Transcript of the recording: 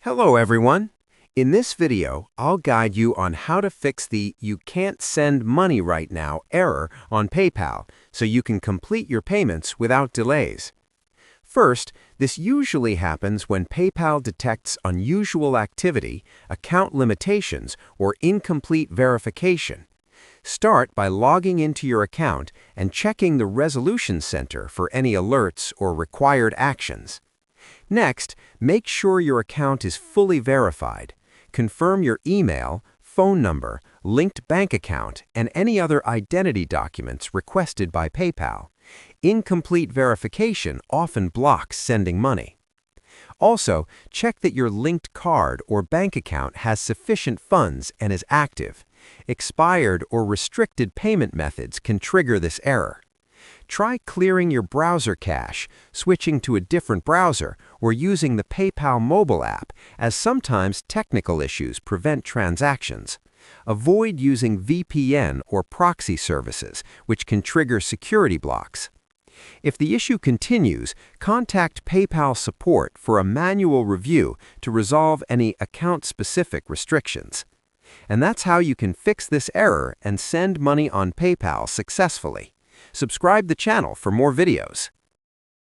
Hello everyone! In this video, I'll guide you on how to fix the "you can't send money right now" error on PayPal so you can complete your payments without delays. First, this usually happens when PayPal detects unusual activity, account limitations, or incomplete verification. Start by logging into your account and checking the Resolution Center for any alerts or required actions. Next, make sure your account is fully verified. Confirm your email, phone number, linked bank account, and any other identity documents requested by PayPal. Incomplete verification often blocks sending money. Also, check that your linked card or bank account has sufficient funds and is active. Expired or restricted payment methods can trigger this error. Try clearing your browser cache, switching to a different browser, or using the PayPal mobile app, as sometimes technical issues prevent transactions. Avoid using VPN or proxy services, which can trigger security blocks. If the issue continues, contact PayPal support for a manual review to resolve any account-specific restrictions. And that's how you can fix this error and send money on PayPal successfully. Subscribe the channel for more videos.